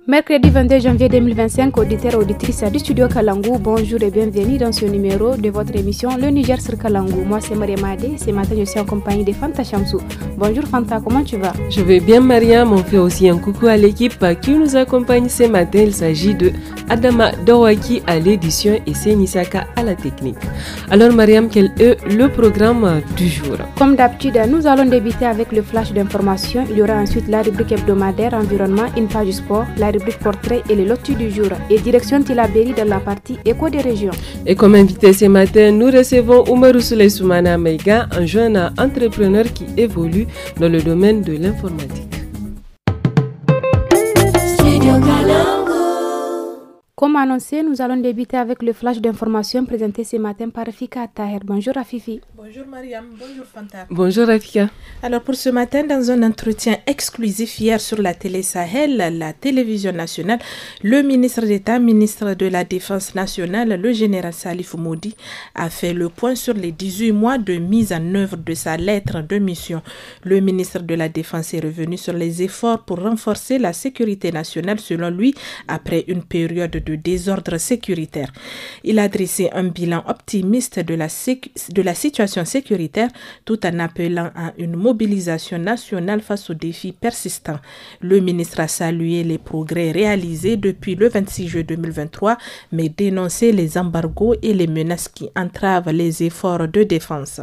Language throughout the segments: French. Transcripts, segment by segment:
Mercredi 22 janvier 2025, auditeurs et auditrices du studio Kalangu, bonjour et bienvenue dans ce numéro de votre émission Le Niger sur Kalangu. Moi c'est Mariam Adé, ce matin je suis en compagnie de Fanta Chamsou. Bonjour Fanta, comment tu vas? Je vais bien Mariam, on fait aussi un coucou à l'équipe qui nous accompagne ce matin. Il s'agit de Adama Dawaki à l'édition et Senisaka à la technique. Alors Mariam, quel est le programme du jour? Comme d'habitude, nous allons débuter avec le flash d'information. Il y aura ensuite la rubrique hebdomadaire environnement, une page sport, la rubrique portrait et le loti du jour. Et direction Tilaberi dans la partie éco des régions. Et comme invité ce matin, nous recevons Oumarou Souley Soumana Meiga, un jeune entrepreneur qui évolue dans le domaine de l'informatique. Comme annoncé, nous allons débuter avec le flash d'information présenté ce matin par Rafika Taher. Bonjour Rafifi. Bonjour Mariam, bonjour Fanta. Bonjour Rafika. Alors pour ce matin, dans un entretien exclusif hier sur la télé Sahel, la télévision nationale, le ministre d'État, ministre de la Défense nationale, le général Salif Moudi, a fait le point sur les 18 mois de mise en œuvre de sa lettre de mission. Le ministre de la Défense est revenu sur les efforts pour renforcer la sécurité nationale, selon lui, après une période de désordre sécuritaire. Il a dressé un bilan optimiste de la situation sécuritaire tout en appelant à une mobilisation nationale face aux défis persistants. Le ministre a salué les progrès réalisés depuis le 26 juillet 2023, mais dénoncé les embargos et les menaces qui entravent les efforts de défense.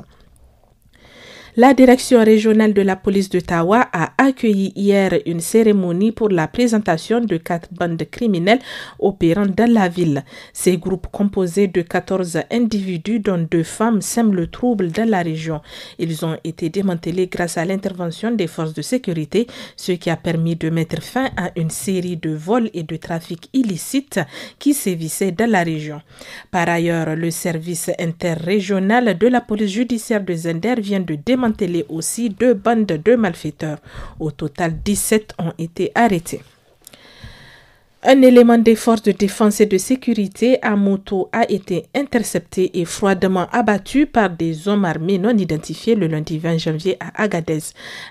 La direction régionale de la police de Tawa a accueilli hier une cérémonie pour la présentation de 4 bandes criminelles opérant dans la ville. Ces groupes composés de 14 individus dont 2 femmes sèment le trouble dans la région. Ils ont été démantelés grâce à l'intervention des forces de sécurité, ce qui a permis de mettre fin à une série de vols et de trafics illicites qui sévissaient dans la région. Par ailleurs, le service interrégional de la police judiciaire de Zender vient de démanteler aussi 2 bandes de malfaiteurs. Au total, 17 ont été arrêtés. Un élément des forces de défense et de sécurité à moto a été intercepté et froidement abattu par des hommes armés non identifiés le lundi 20 janvier à Agadez.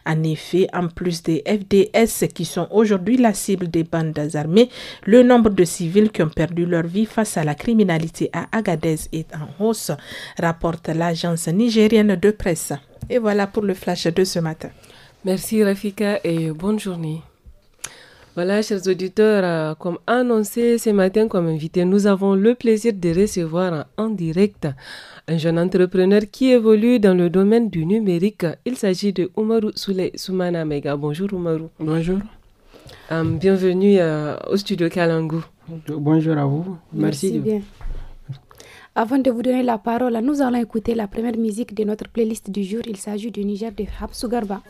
En effet, en plus des FDS qui sont aujourd'hui la cible des bandes armées, le nombre de civils qui ont perdu leur vie face à la criminalité à Agadez est en hausse, rapporte l'agence nigérienne de presse. Et voilà pour le flash de ce matin. Merci Rafika et bonne journée. Voilà, chers auditeurs, comme annoncé ce matin comme invité, nous avons le plaisir de recevoir en direct un jeune entrepreneur qui évolue dans le domaine du numérique. Il s'agit de Oumarou Souley Soumana Meiga. Bonjour Oumarou. Bonjour. Bienvenue au studio Kalangu. Bonjour à vous. Merci bien. Avant de vous donner la parole, nous allons écouter la première musique de notre playlist du jour. Il s'agit du Niger de Habsou Garba.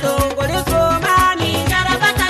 Togole so mani jarabata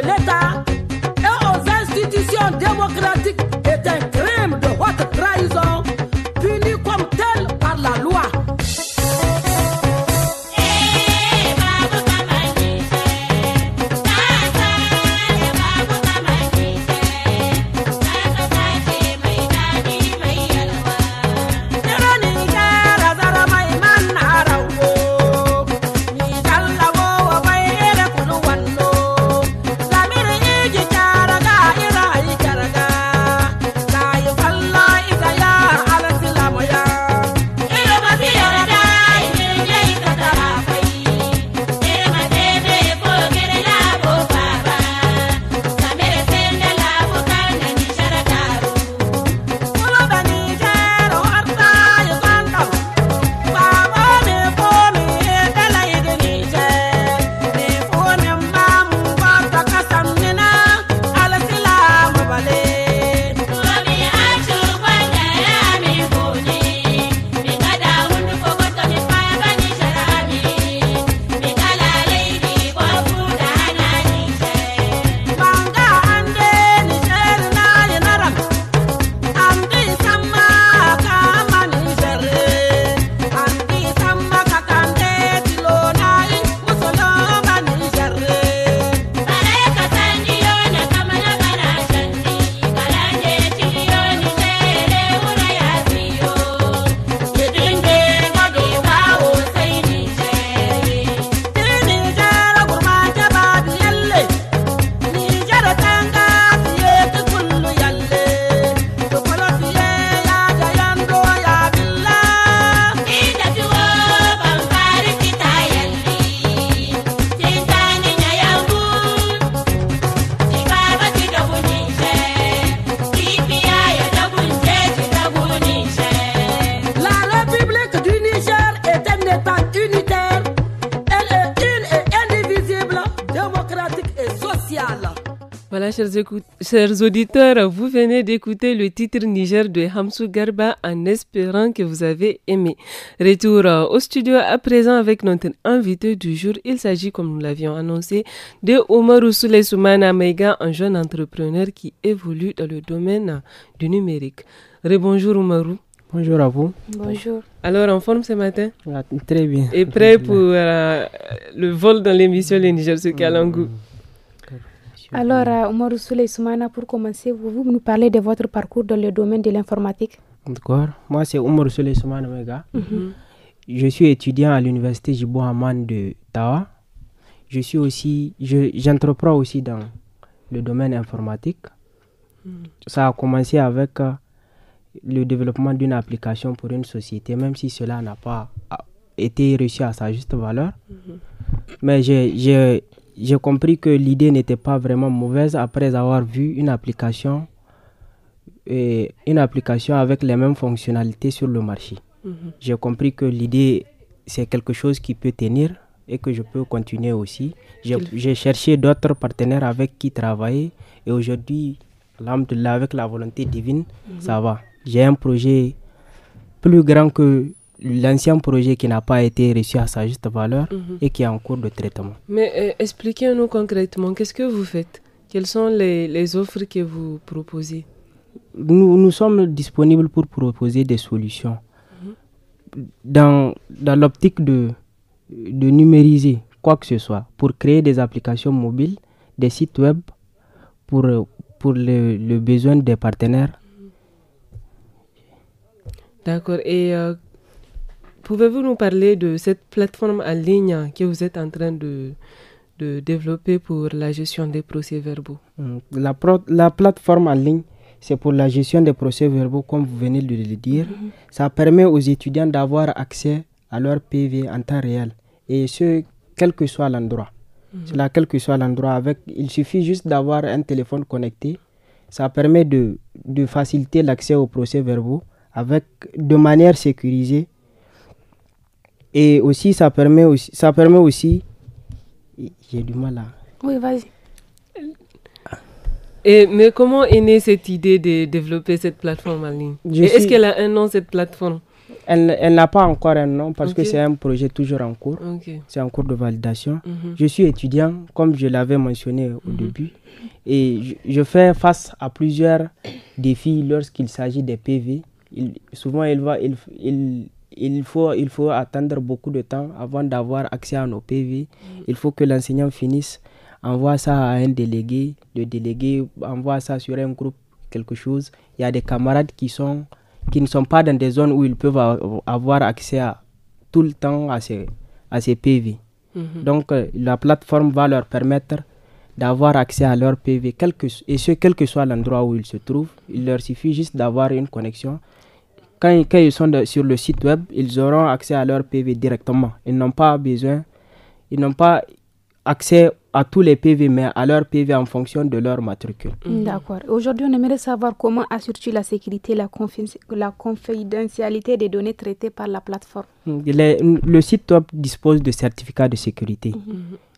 l'État et aux institutions démocratiques est un crime de haute trahison, puni comme tel par la loi. Voilà, chers auditeurs, vous venez d'écouter le titre Niger de Hamsou Garba en espérant que vous avez aimé. Retour au studio à présent avec notre invité du jour. Il s'agit, comme nous l'avions annoncé, de Oumarou Souley Soumana Maïga, un jeune entrepreneur qui évolue dans le domaine du numérique. Rebonjour Oumarou. Bonjour à vous. Bonjour. Alors, en forme ce matin? Très bien. Et prêt pour le vol dans l'émission Les Niger sur Kalangu? Alors, Oumarou Souley Soumana, pour commencer, vous nous parlez de votre parcours dans le domaine de l'informatique. D'accord. Moi, c'est Oumarou Souley Soumana Maïga. Je suis étudiant à l'université Djibo Hamane de Tawa. J'entreprends aussi dans le domaine informatique. Ça a commencé avec le développement d'une application pour une société, même si cela n'a pas été reçu à sa juste valeur. Mais j'ai compris que l'idée n'était pas vraiment mauvaise après avoir vu une application avec les mêmes fonctionnalités sur le marché. J'ai compris que l'idée, c'est quelque chose qui peut tenir et que je peux continuer aussi. J'ai cherché d'autres partenaires avec qui travailler et aujourd'hui, alhamdoulilah, avec la volonté divine, ça va. J'ai un projet plus grand que l'ancien projet qui n'a pas été reçu à sa juste valeur et qui est en cours de traitement. Mais expliquez-nous concrètement, qu'est-ce que vous faites? Quelles sont les offres que vous proposez? Nous sommes disponibles pour proposer des solutions. Dans l'optique de numériser quoi que ce soit, pour créer des applications mobiles, des sites web, pour le besoin des partenaires. D'accord. Et pouvez-vous nous parler de cette plateforme en ligne que vous êtes en train de développer pour la gestion des procès-verbaux? La plateforme en ligne, c'est pour la gestion des procès-verbaux, comme vous venez de le dire. Ça permet aux étudiants d'avoir accès à leur PV en temps réel. Et ce, quel que soit l'endroit. Cela, quel que soit l'endroit. Il suffit juste d'avoir un téléphone connecté. Ça permet de faciliter l'accès aux procès-verbaux de manière sécurisée. Et aussi, ça permet aussi j'ai du mal à... Oui, vas-y. Mais comment est née cette idée de développer cette plateforme en ligne? Est-ce qu'elle a un nom, cette plateforme? Elle n'a pas encore un nom parce que c'est un projet toujours en cours. C'est en cours de validation. Je suis étudiant, comme je l'avais mentionné au début. Et je fais face à plusieurs défis lorsqu'il s'agit des PV. Souvent, il faut attendre beaucoup de temps avant d'avoir accès à nos PV. Il faut que l'enseignant finisse, envoie ça à un délégué. Le délégué envoie ça sur un groupe, quelque chose. Il y a des camarades qui ne sont pas dans des zones où ils peuvent avoir accès tout le temps à ces PV. Donc, la plateforme va leur permettre d'avoir accès à leur PV, quel que soit l'endroit où ils se trouvent. Il leur suffit juste d'avoir une connexion. Quand ils sont sur le site web, ils auront accès à leur PV directement. Ils n'ont pas accès à tous les PV, mais à leur PV en fonction de leur matricule. D'accord. Aujourd'hui, on aimerait savoir comment assures-tu la sécurité, la confidentialité des données traitées par la plateforme. Le site web dispose de certificats de sécurité.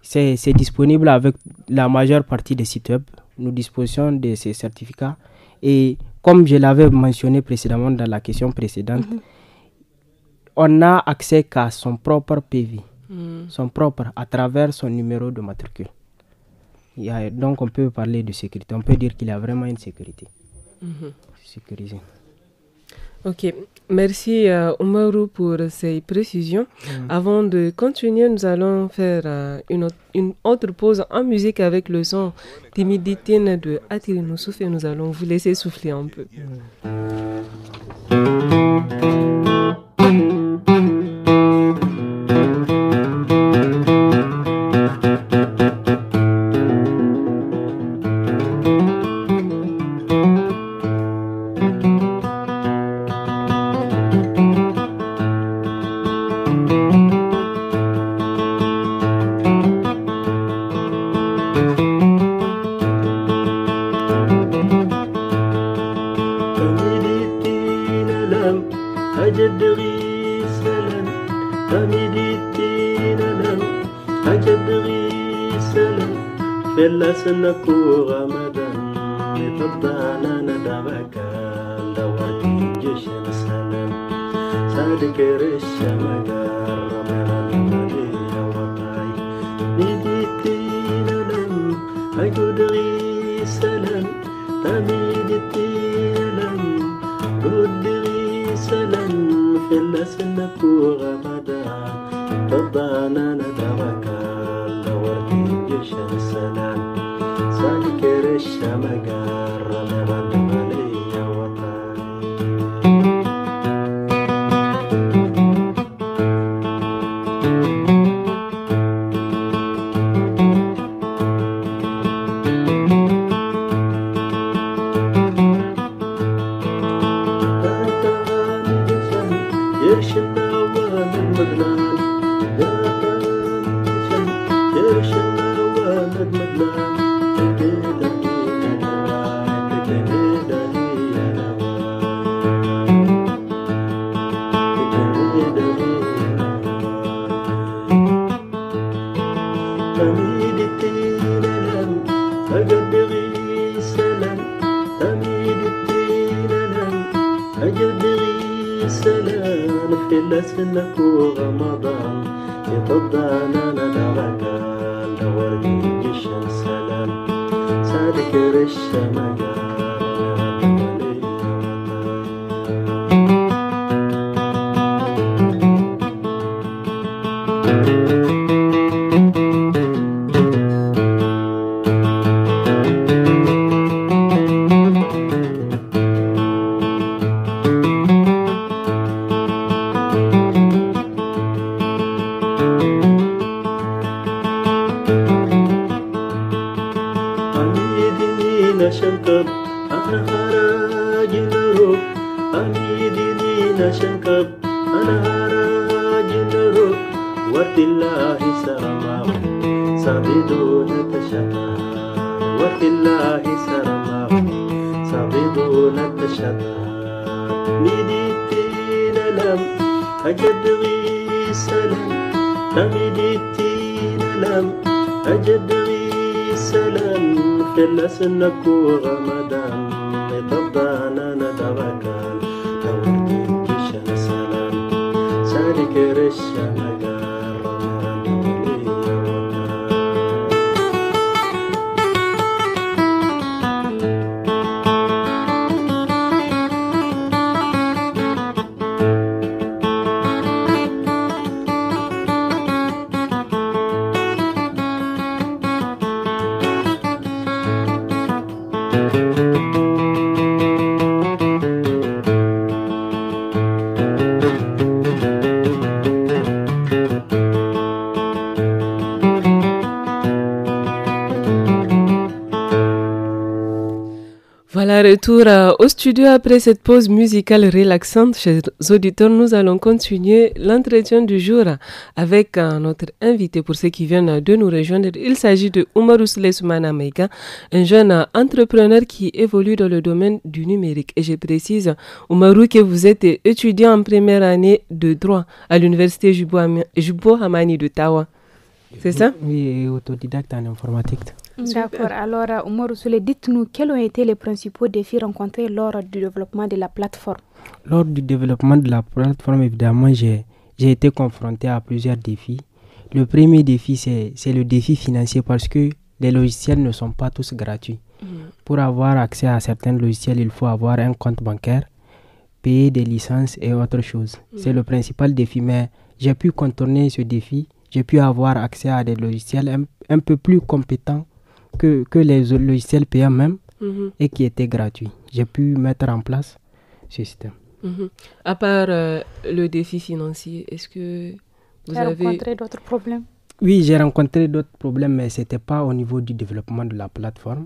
C'est disponible avec la majeure partie des sites web. Nous disposons de ces certificats. Et comme je l'avais mentionné précédemment dans la question précédente, on n'a accès qu'à son propre PV. Son propre, à travers son numéro de matricule. Donc on peut parler de sécurité. On peut dire qu'il y a vraiment une sécurité. Sécurisée. Ok, merci Oumarou pour ces précisions. Avant de continuer, nous allons faire une autre pause en musique avec le son Timiditine de Atiri Noussouf et nous allons vous laisser souffler un peu. سنكو رمضان يفضانا ندعك دواتي جيش السلام صادق رش مدار رمضان ولي وطاي نديتين لم أقدري سلام تميدتين لم قدري سلام في سنكو رمضان يفضانا ندعك دواتي جيش السلام الشمقار رمضان ولي وطاي يرشد أوان المدلان يرشد أوان المدلان سنكو رمضان يفضانا ندعك دورك جيش السلام صادق رش شنكب أنا هراج نروب أميدني نشنكب أنا هراج نروب ورد الله سرماه صبيدون تشتا ورد الله سرماه صبيدون تشتا ميديتين لم أجدغي سلام أميديتين لم أجدغي سلام فلسنكو رمضان يطبعنا ندعك دورتي جيش السلام Voilà, retour au studio après cette pause musicale relaxante. Chers auditeurs, nous allons continuer l'entretien du jour avec notre invité pour ceux qui viennent de nous rejoindre. Il s'agit de Oumarou Soumana Maïga, un jeune entrepreneur qui évolue dans le domaine du numérique. Et je précise, Oumarou, que vous êtes étudiant en première année de droit à l'université Jubo Hamani de Tawa. C'est ça? Oui, autodidacte en informatique. D'accord. Alors, Oumarou Soulé, dites-nous quels ont été les principaux défis rencontrés lors du développement de la plateforme? Lors du développement de la plateforme, évidemment, j'ai été confronté à plusieurs défis. Le premier défi, c'est le défi financier parce que les logiciels ne sont pas tous gratuits. Pour avoir accès à certains logiciels, il faut avoir un compte bancaire, payer des licences et autre chose. C'est le principal défi, mais j'ai pu contourner ce défi. J'ai pu avoir accès à des logiciels un peu plus compétents que les logiciels payants même et qui étaient gratuits. J'ai pu mettre en place ce système. À part le défi financier, est-ce que vous avez rencontré d'autres problèmes? Oui, j'ai rencontré d'autres problèmes, mais ce n'était pas au niveau du développement de la plateforme.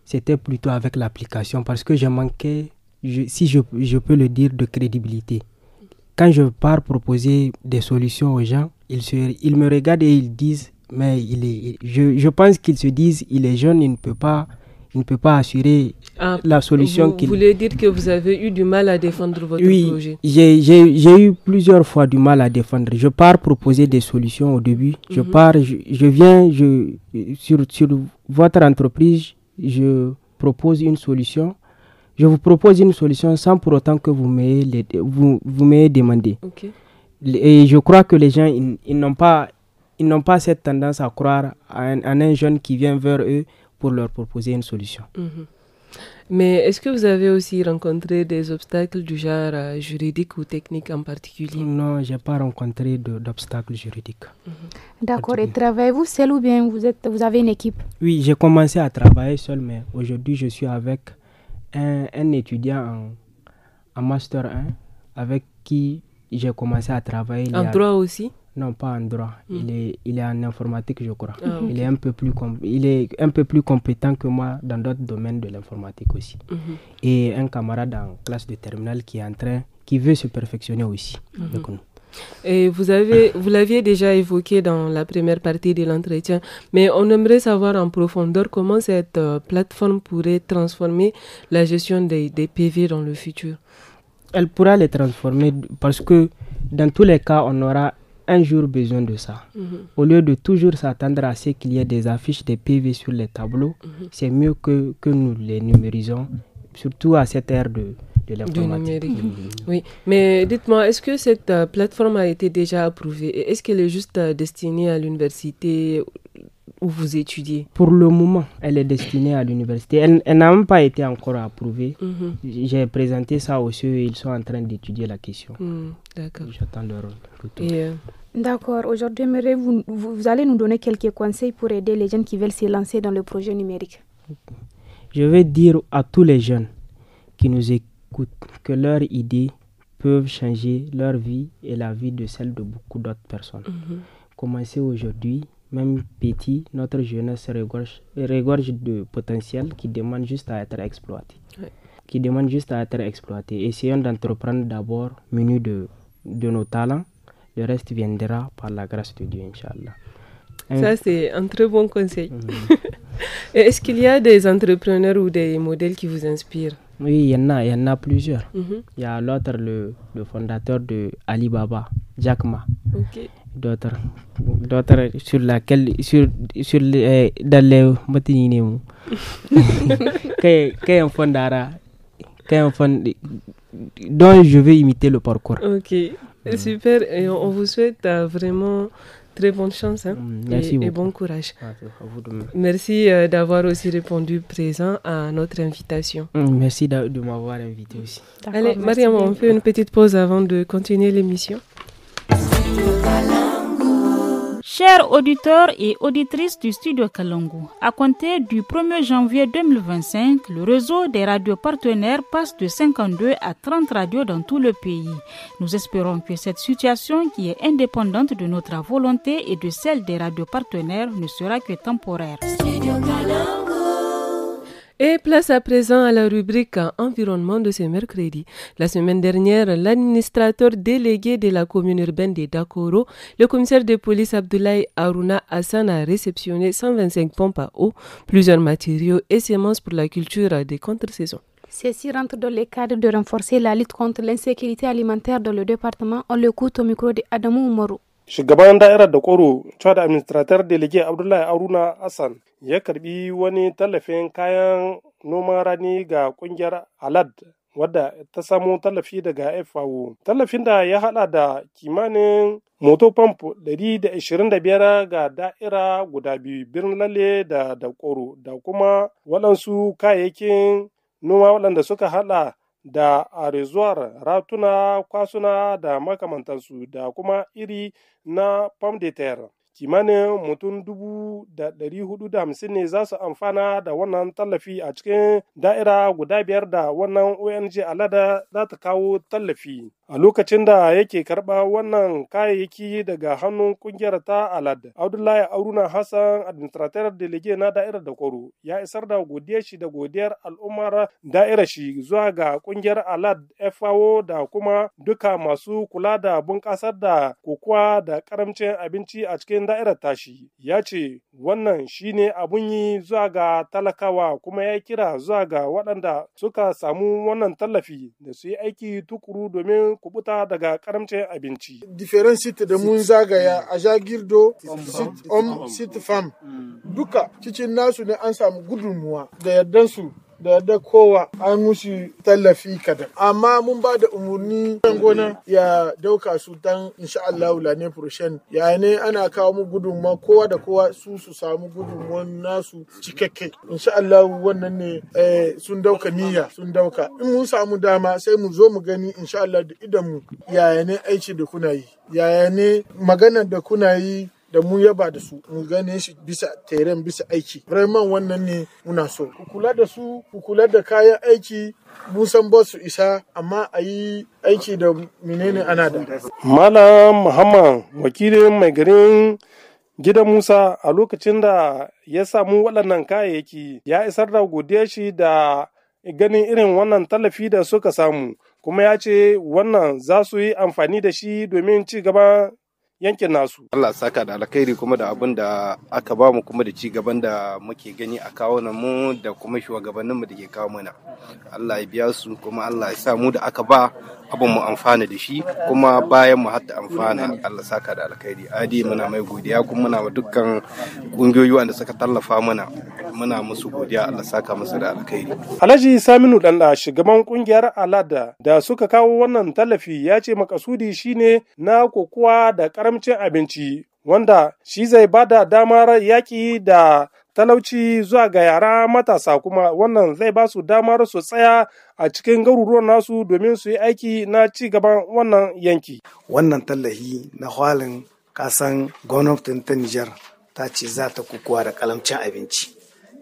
C'était plutôt avec l'application parce que je manquais, si je peux le dire, de crédibilité. Quand je pars proposer des solutions aux gens, ils me regardent et ils disent, mais je pense qu'ils se disent, il est jeune, il ne peut pas assurer la solution Vous voulez dire que vous avez eu du mal à défendre votre projet? Oui, j'ai eu plusieurs fois du mal à défendre. Je pars proposer des solutions au début. Je viens sur votre entreprise, je propose une solution. Je vous propose une solution sans pour autant que vous m'ayez demandé. Okay. Et je crois que les gens, ils n'ont pas cette tendance à croire en un jeune qui vient vers eux pour leur proposer une solution. Mais est-ce que vous avez aussi rencontré des obstacles du genre juridique ou technique en particulier? Non, je n'ai pas rencontré d'obstacles juridiques. D'accord. Et travaillez-vous seul ou bien vous avez une équipe? Oui, j'ai commencé à travailler seul, mais aujourd'hui, je suis avec un étudiant en Master 1 avec qui j'ai commencé à travailler. En droit aussi? Non, pas en droit. Il est en informatique, je crois. Okay. Il est un peu plus compétent que moi dans d'autres domaines de l'informatique aussi. Et un camarade en classe de terminale qui veut se perfectionner aussi avec nous. Et vous l'aviez déjà évoqué dans la première partie de l'entretien, mais on aimerait savoir en profondeur comment cette plateforme pourrait transformer la gestion des PV dans le futur. Elle pourra les transformer parce que dans tous les cas, on aura un jour besoin de ça. Au lieu de toujours s'attendre à ce qu'il y ait des affiches des PV sur les tableaux, c'est mieux que nous les numérisons, surtout à cette ère de l'informatique. Oui, mais dites-moi, est-ce que cette plateforme a été déjà approuvée et est-ce qu'elle est juste destinée à l'université où vous étudiez? Pour le moment, elle est destinée à l'université. Elle n'a même pas été encore approuvée. J'ai présenté ça aux CE et ils sont en train d'étudier la question. D'accord. J'attends leur retour. D'accord. Aujourd'hui, vous allez nous donner quelques conseils pour aider les jeunes qui veulent se lancer dans le projet numérique. Je vais dire à tous les jeunes qui nous écoutent que leurs idées peuvent changer leur vie et la vie de celle de beaucoup d'autres personnes. Commencez aujourd'hui, même petit, notre jeunesse regorge de potentiel qui demande juste à être exploité. Essayons d'entreprendre d'abord menu de nos talents. Le reste viendra par la grâce de Dieu, Inch'Allah. Ça, c'est un très bon conseil. Est-ce qu'il y a des entrepreneurs ou des modèles qui vous inspirent? Oui, il y en a plusieurs. Il y a l'autre, le fondateur de Alibaba, Jack Ma. Okay. D'autres sur laquelle dans les matinés qu'un fond dont je vais imiter le parcours. Ok. Super, et on vous souhaite vraiment très bonne chance et bon courage. Merci d'avoir aussi répondu présent à notre invitation. Merci de m'avoir invité aussi. Allez, Mariam, on fait une petite pause avant de continuer l'émission. Chers auditeurs et auditrices du Studio Kalangu, à compter du 1er janvier 2025, le réseau des radios partenaires passe de 52 à 30 radios dans tout le pays. Nous espérons que cette situation, qui est indépendante de notre volonté et de celle des radios partenaires, ne sera que temporaire. Et place à présent à la rubrique environnement de ce mercredi. La semaine dernière, l'administrateur délégué de la commune urbaine de Dakoro, le commissaire de police Abdoulaye Haruna Hassan, a réceptionné 125 pompes à eau, plusieurs matériaux et semences pour la culture des contre-saisons. Ceci rentre dans le cadre de renforcer la lutte contre l'insécurité alimentaire dans le département. On l'écoute au micro de Adamou Umaru. Shugaban da'irar da Koro, cewa da administrator delegate Abdullahi Haruna Hassan ya karbi wani tallafin kayan noman rani ga kungiyar Alad wadda ta samo tallafi daga FAO. Tallafin da ya hada da kimanin moto pump 125 ga da'ira guda biyu, Birnin Lalle da Koro, da kuma waɗansu kayayyakin noma waɗanda suka hada da arezuwar ratuna, kwasuna da makamantansu, da kuma iri na pomme de terre. Kimanin mutum 450 ne za su amfana da wannan tallafi a cikin da'ira guda 5 da wannan ONG Alada za ta kawo tallafi. A lokacin da yake karɓa wannan kayayyaki daga hannun kungiyar ta Alad, Abdullahi Haruna Hassan, administrator delegate na da'irar da Koro, ya isar da godiyar shi da godiyar al'ummar da'irar shi zuwa ga kungiyar Alad, FAO da kuma duka masu kula da bunƙasar da kokowa da karamcin abinci a cikin da'irar tashi. Ya ce wannan shine abun yi zuwa ga talakawa, kuma ya kira zuwa ga waɗanda suka samu wannan tallafi da su yi aiki tukuru domin kubuta daga karamcin abinci. Different site da mun zagaya a Jagirdo, sit farm, duka cikin nasu ne an samu gudunmuwa da yardansu da yadda kowa an musu tallafi kadan. Amma mun ba da umarni kan gona ya dauka su dan insha Allah lane furushen. Ya ne ana kawo mu gudunmuwa kowa da kowa su samu gudunmuwan nasu cikakke. Insha Allah wannan ne sun dauka niyya sun dauka. In mun samu dama sai mu zo mu gani insha Allah da idan mu yaya ne aiki da kuna yi. Yaya ne magana da kuna yi da mu yaba da su mu gane shi bisa teren bisa aiki. Vraiment wannan ne muna so. Ku kula da su, ku kula da kayan aiki, mun san ba su isa amma a yi aiki da menene ana da. Malam Muhammad, wakilin mai garin Gidan Musa, a lokacin da ya samu waɗannan kayayyaki ya isar da godiyar shi da ganin irin wannan tallafi da suka samu, kuma ya ce wannan za su yi amfani da shi domin ci gaba yankin nasu. Allah saka da alkhairi kuma da abin da aka ba mu kuma da ci gaban da muke gani a kawo mu da kuma shugabanninmu da ke kawo mana. Allah ya biya su kuma Allah ya sa mu da aka ba abin mu amfana da shi kuma bayan mu hatta amfana. Allah saka da alkhairi. Adi muna mai godiya kuma muna wa dukkan kungiyoyi wanda suka tallafa mana. Muna musu godiya, Allah saka musu da alkhairi. Alhaji Saminu Danda, shugaban kungiyar Alada da suka kawo wannan tallafi, ya ce makasudi shine na kokowa da karamcin abinci wanda shi zai bada damar yaƙi da talauci zuwa ga yara matasa, kuma wannan zai ba su damar su tsaya a cikin garuruwan nasu domin su yi aiki na ci gaban wannan yanki. Wannan tallafi na halin kasan gwamnatin ta Nijar ta ce za ta kokowa da karamcin abinci.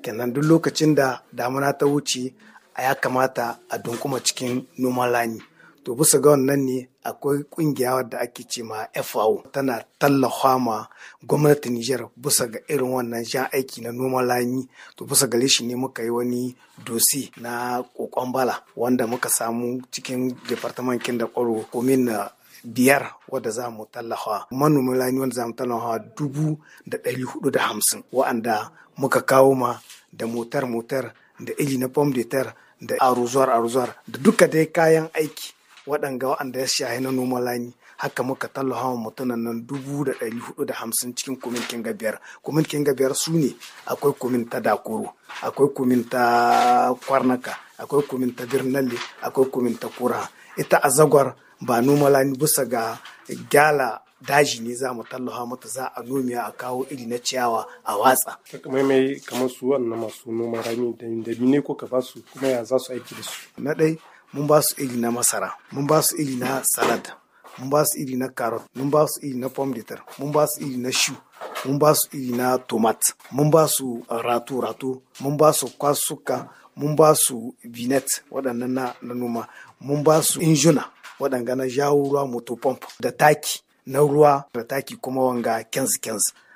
Kenan duk lokacin da damuna ta wuce a ya kamata a dunkuma cikin noman rani. To bisa ga wannan ne akwai kungiya wadda ake ce ma FAO tana tallafa ma gwamnatin Nijar bisa ga irin wannan jan aiki na noman rani. To bisa gare shi ne muka yi wani dosi na kokon bala wanda muka samu cikin departamentin da kwaro komin 5 wadda za mu tallafa manomin rani wanda za mu tallafa 450 wa'anda muka kawo ma da motar da iri na pomme de terre da arrosoir da duka dai kayan aiki waɗanda ya shahi na noman rani. Haka muka tallafa wa mutunan nan 450 cikin kuminkin gabiyar. Kuminkin gabiyar su ne akwai kumin ta Dakoro, akwai kumin ta Kwarnaka, akwai kumin ta Birnalle, akwai kumin ta Kura. Ita a Zagwar ba noma lani bisa ga gyala daji ne za mu tallafa mata za a nomiya a kawo iri na ciyawa a watsa. Mai kamar su wannan masu noman rani da ne ko ka ba su kuma ya za su aiki da su? Na ɗai mun ba su iri na masara, mun ba su iri na salad, mun ba su iri na carrot, mun ba su iri na pomme de terre, mun ba su iri na shu, mun ba su iri na tomat, mun ba su rato, mun ba su kwasuka, mun ba su binet waɗannan na noma, mun ba su injuna waɗanga na jawo ruwa motopomp da taki na ruwa da taki kuma wanga kenz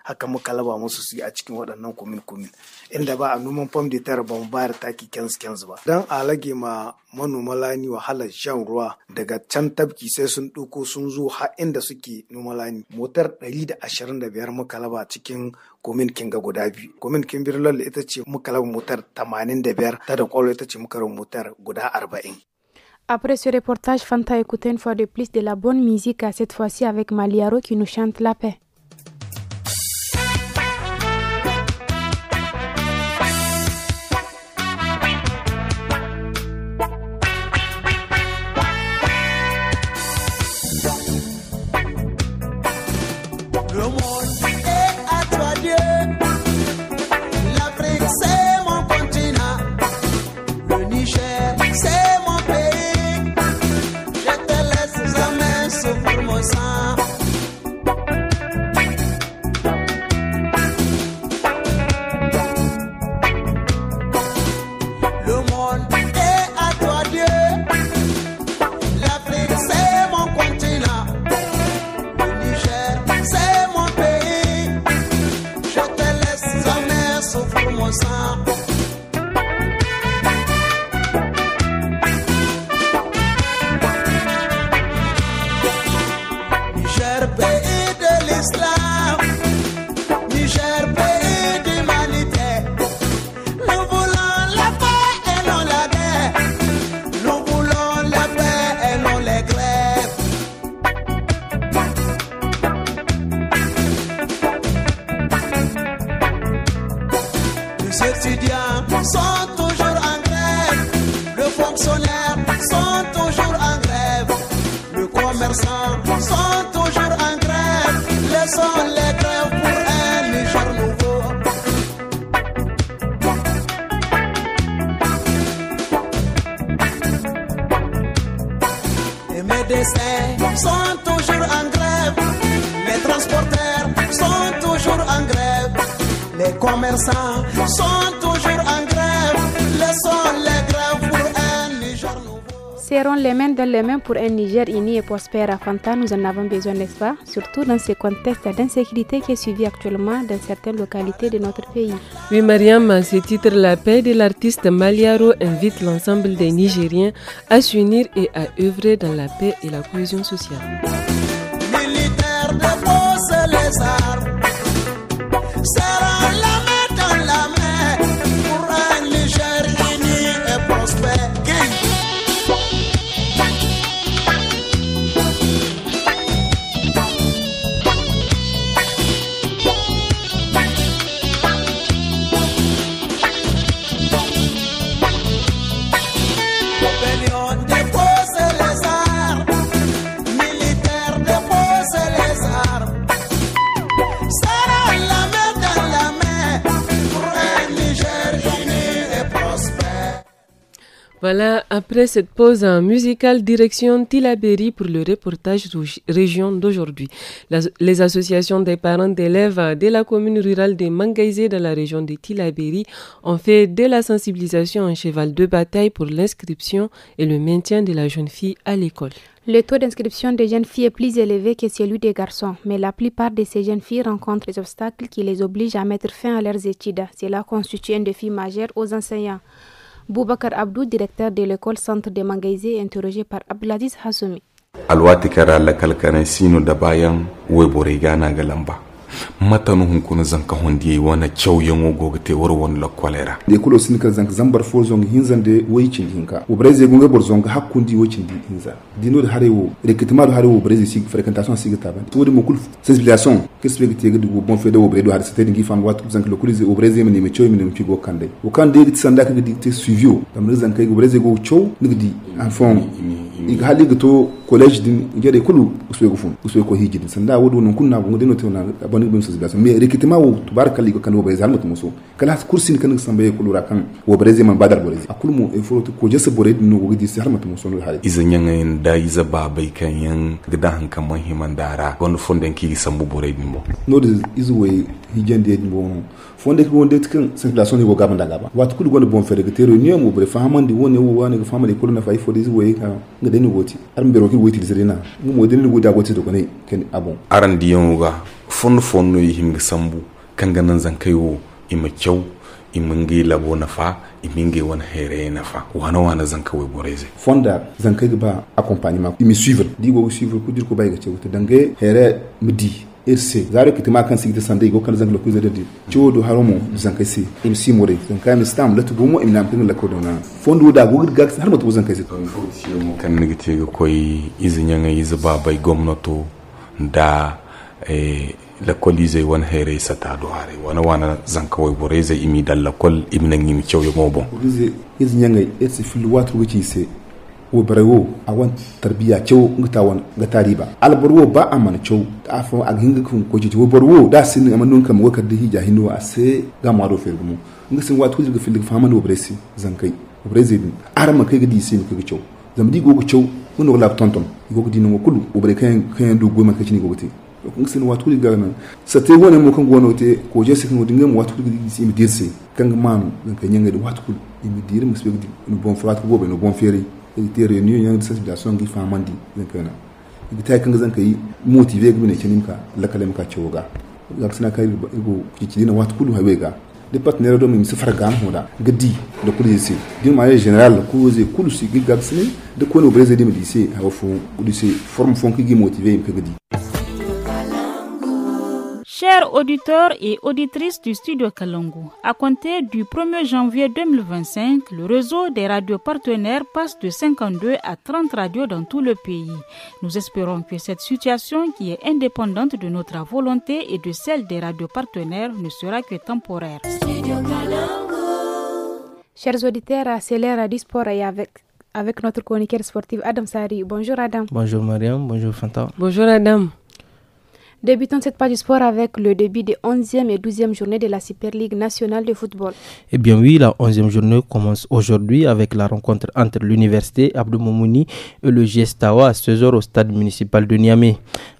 haka muka laba musu su a cikin waɗannan kumin inda ba a noman pomme de terre ba mu bayar taki kenz ba dan a lage ma manoma lani wahalar shan ruwa daga can tabki sai sun ɗauko sun zo har inda suke noma lani motar 125 muka laba cikin komin kinga guda biyu komin kin birlal ita ce muka laba motar 85 ta da kwallo ita ce muka laba motar guda 40. Après ce reportage, Fanta écoutait une fois de plus de la bonne musique, cette fois-ci avec Maliaro qui nous chante la paix. Serrons les mains dans les mains pour un Niger uni et prospère à Fanta, nous en avons besoin, n'est-ce pas? Surtout dans ce contexte d'insécurité qui est suivi actuellement dans certaines localités de notre pays. Oui, Mariam, ce titre, La paix de l'artiste Maliaro invite l'ensemble des Nigériens à s'unir et à œuvrer dans la paix et la cohésion sociale. Militaires déposent les armes, serrant la main dans la main pour un Niger uni et prospère. Voilà, après cette pause musicale, direction Tillabéri pour le reportage région d'aujourd'hui. Les associations des parents d'élèves de la commune rurale de Mangaïsé dans la région de Tillabéri ont fait de la sensibilisation un cheval de bataille pour l'inscription et le maintien de la jeune fille à l'école. Le taux d'inscription des jeunes filles est plus élevé que celui des garçons, mais la plupart de ces jeunes filles rencontrent des obstacles qui les obligent à mettre fin à leurs études. Cela constitue un défi majeur aux enseignants. Boubacar Abdou, directeur de l'école centre de Mangaïsé, interrogé par Abdelaziz Hassoumi. Alwati kara la kalkana sino da bayan webore gana ga lamba. Matanu hun kuna zanka hondi wana chau yango gogte wor won la kolera. De kulo sinika zanka zambar fo zong hinzan de weichin hinka. O breze gunga bor zong hakundi weichin di hinza. Dino de harewo recrutement de harewo breze sig fréquentation sig taban. To de mokul sensibilisation qu'est-ce que tu de bon fait de o brede har c'était ngi fan wat zanka lokulize o breze meni me choy meni figo kande. O kande dit sanda ka di te suivio. Dam zanka o breze go chow ngi di en fond iga hali to college din jere kulu uswe ko fun uswe ko hiji din sanda wodo non kunna bo deno to na abani bim sensibilisation mais recrutement wo tubarakali ko kan wo bayzal mutum so kala kursin kan sambe ko lura kan wo breze man badar borezi akul mu e furo ko jesse bore no go di har mutum so no hali izan yan da iza babai kan yan gida hankan man dara gon fonden ki sambu bore din mo no de izwe hijende din bo fonde ko wonde kan sensibilisation ni go gaban daga ba wat kul gon bon fere gatero ni mo bre fahamandi woni wo wani ko famali kul na fay fo izwe ka ngade ni goti arm bero ki woti zirena mo de ni go da goti to ko ne ken abon aran diyon ga fon no yihim ga sambu kan ganan zan kaiwo ima kyau imingi labo na fa imingi wani here na fa wana zan kawai boreze fonda zan kai ba accompagnement imi suivre digo suivre ku dir ko bay ga cewa dange here midi irse zaro kitima kan sigita sande go kan zan lokku zade chodo haromo zan kai si imi simore zan kai mi stam latu gomo imi nam tin la ko dona fondo da go ga har matu zan kai si kan nigite ga koy izinya ngai zuba bai gwamnato da lakoli zai wani here sata do hare wana zan kawai bore zai imi dal lakol imi nan imi cewa ya mobon izi nyanga etsi fil watu wuci se wo barewo awan tarbiya cewa ngata wan ga tariba albarwo ba amana cewa afo ag hinga kun ko jiti wo barwo da sin amanun kam wakar da hija hinwa ase ga maro fergumo ngasin watu wuci ga fil famani wo bresi zan kai bresi din arma kai ga disi mi kai cewa zamdi go cewa wono lab tonton go dinu kulu wo bre kan do go man kai ni go te ko ngsin watu ga na sate wona mo kan gono te ko je sikin wodi ngam watu ga si mi dirse kan manu dan kan nyanga de watu kul mi dir mi spek no bon frat ko be no bon feri e te reunion yang de sensibilisation gi famandi dan kana gi tay kan zan kai motive ga mi ne kenim ka lakalem ka choga ga sina kai go ki dina watu kul hawe ga de partenaire do mi sifar ga hoda gadi da kul yesi din ma general ko ze kul si gi ga sine de ko no breze de mi dise ha fo dise forme fon ki gi motive mi ka gadi. Chers auditeurs et auditrices du studio Kalangu, à compter du 1er janvier 2025, le réseau des radios partenaires passe de 52 à 30 radios dans tout le pays. Nous espérons que cette situation, qui est indépendante de notre volonté et de celle des radios partenaires, ne sera que temporaire. Chers auditeurs, c'est l'heure du sport et avec notre chroniqueur sportif Adam Sari. Bonjour Adam. Bonjour Mariam, bonjour Fanta. Bonjour Adam. Débutons cette page du sport avec le début des 11e et 12e journées de la Super Ligue nationale de football. Eh bien oui, la 11e journée commence aujourd'hui avec la rencontre entre l'université Abdou Moumouni et le JS Tawa à 16h au stade municipal de Niamey.